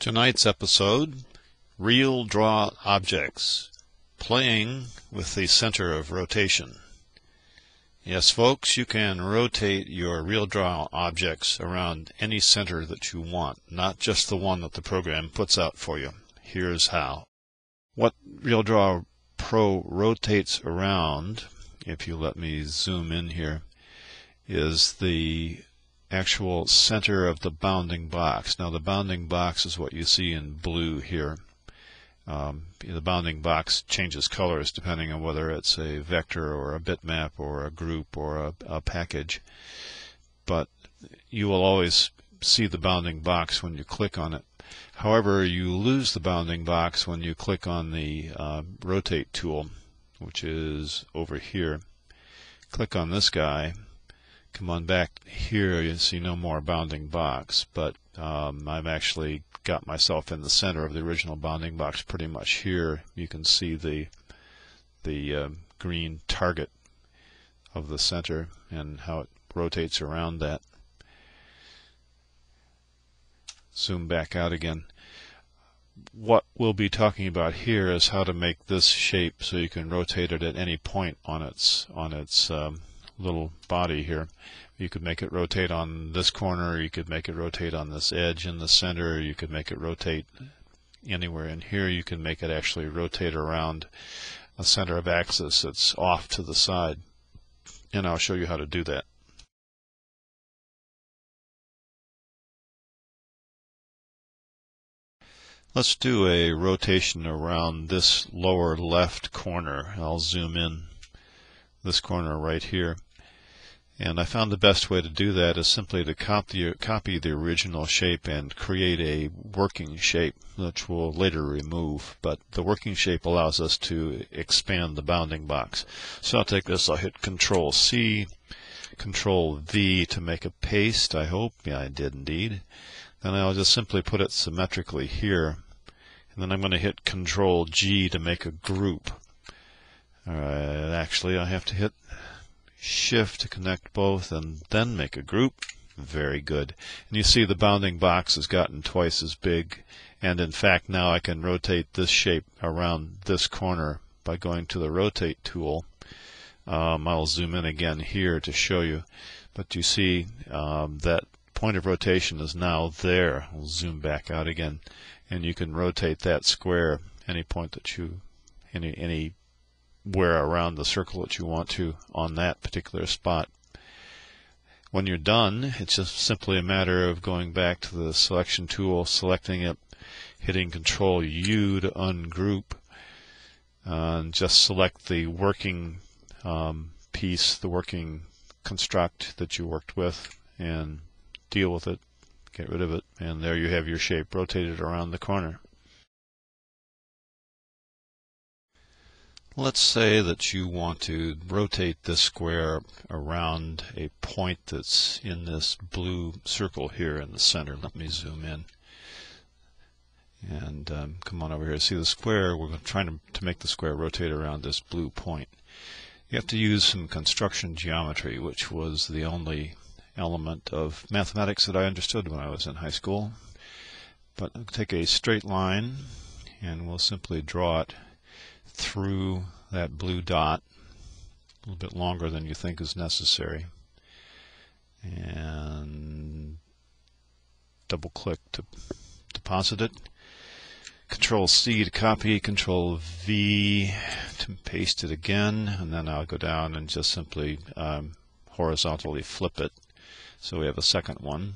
Tonight's episode, Real Draw Objects, playing with the center of rotation. Yes, folks, you can rotate your Real Draw objects around any center that you want, not just the one that the program puts out for you. Here's how. What Real Draw Pro rotates around, if you let me zoom in here, is the actual center of the bounding box. Now the bounding box is what you see in blue here. The bounding box changes colors depending on whether it's a vector or a bitmap or a group or a package. But you will always see the bounding box when you click on it. However, you lose the bounding box when you click on the rotate tool, which is over here. Click on this guy. Come on back here, you see no more bounding box, but I've actually got myself in the center of the original bounding box pretty much here. You can see the green target of the center and how it rotates around that. Zoom back out again. What we'll be talking about here is how to make this shape so you can rotate it at any point on its little body here. You could make it rotate on this corner, you could make it rotate on this edge in the center, you could make it rotate anywhere in here, you can make it actually rotate around a center of axis that's off to the side. And I'll show you how to do that. Let's do a rotation around this lower left corner. I'll zoom in this corner right here. And I found the best way to do that is simply to copy the original shape and create a working shape, which we'll later remove. But the working shape allows us to expand the bounding box. So I'll take this, I'll hit Control C, Control V to make a paste, I hope. Yeah, I did indeed. Then I'll just simply put it symmetrically here. And then I'm going to hit Control G to make a group. Alright, actually I have to hit Shift to connect both and then make a group. Very good. And you see the bounding box has gotten twice as big, and in fact now I can rotate this shape around this corner by going to the rotate tool. I'll zoom in again here to show you, but you see that point of rotation is now there. I'll zoom back out again, and you can rotate that square any point that you anywhere around the circle that you want to on that particular spot. When you're done, it's just simply a matter of going back to the selection tool, selecting it, hitting Control U to ungroup, and just select the working piece, the working construct that you worked with, and deal with it, get rid of it, and there you have your shape rotated around the corner. Let's say that you want to rotate this square around a point that's in this blue circle here in the center. Let me zoom in and come on over here. See the square? We're trying to make the square rotate around this blue point. You have to use some construction geometry, which was the only element of mathematics that I understood when I was in high school. But I'll take a straight line and we'll simply draw it through that blue dot, a little bit longer than you think is necessary, and double click to deposit it. Control C to copy, Control V to paste it again, and then I'll go down and just simply horizontally flip it so we have a second one.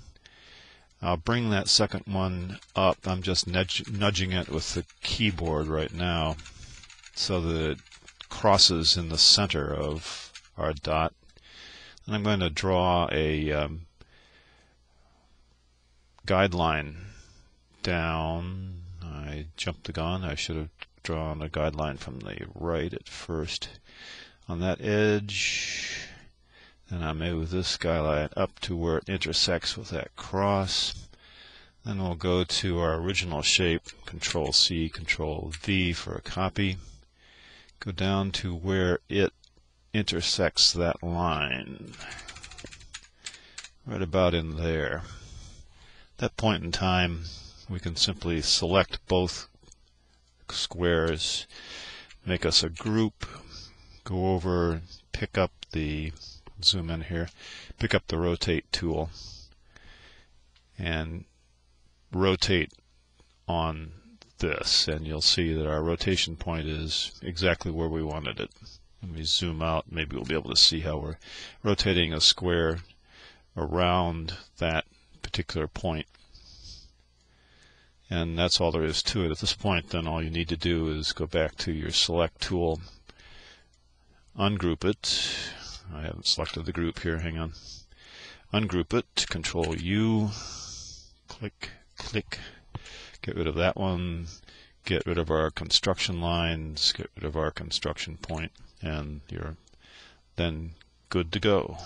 I'll bring that second one up. I'm just nudging it with the keyboard right now so that it crosses in the center of our dot. And I'm going to draw a guideline down. I jumped the gun. I should have drawn a guideline from the right at first on that edge. Then I move this guideline up to where it intersects with that cross. Then we'll go to our original shape, Control C, Control V for a copy. Go down to where it intersects that line, right about in there. At that point in time, we can simply select both squares, make us a group, go over, pick up the, zoom in here, pick up the rotate tool, and rotate on this, and you'll see that our rotation point is exactly where we wanted it. Let me zoom out, maybe we'll be able to see how we're rotating a square around that particular point. And that's all there is to it. At this point, then all you need to do is go back to your select tool, ungroup it. I haven't selected the group here, hang on. Ungroup it, Control U, click, click, get rid of that one, get rid of our construction lines, get rid of our construction point, and you're then good to go.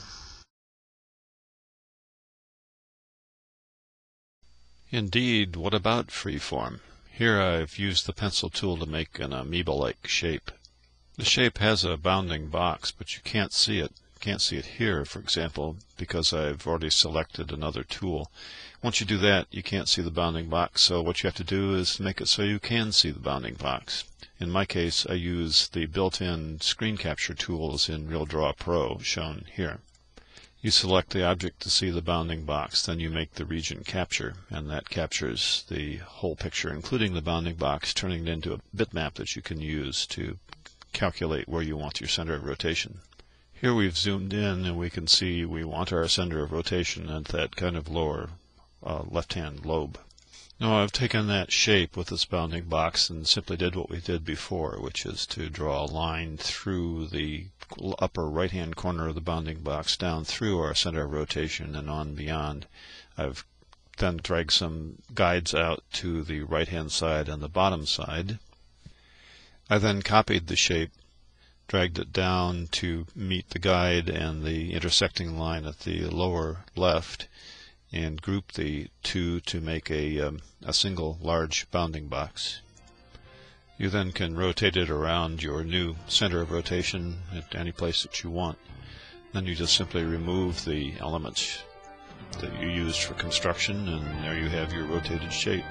Indeed, what about freeform? Here I've used the pencil tool to make an amoeba-like shape. The shape has a bounding box, but you can't see it. You can't see it here, for example, because I've already selected another tool. Once you do that, you can't see the bounding box, so what you have to do is make it so you can see the bounding box. In my case, I use the built-in screen capture tools in RealDraw Pro, shown here. You select the object to see the bounding box, then you make the region capture, and that captures the whole picture, including the bounding box, turning it into a bitmap that you can use to calculate where you want your center of rotation. Here we've zoomed in and we can see we want our center of rotation at that kind of lower left-hand lobe. Now I've taken that shape with this bounding box and simply did what we did before, which is to draw a line through the upper right-hand corner of the bounding box down through our center of rotation and on beyond. I've then dragged some guides out to the right-hand side and the bottom side. I then copied the shape, dragged it down to meet the guide and the intersecting line at the lower left, and grouped the two to make a single large bounding box. You then can rotate it around your new center of rotation at any place that you want. Then you just simply remove the elements that you used for construction, and there you have your rotated shape.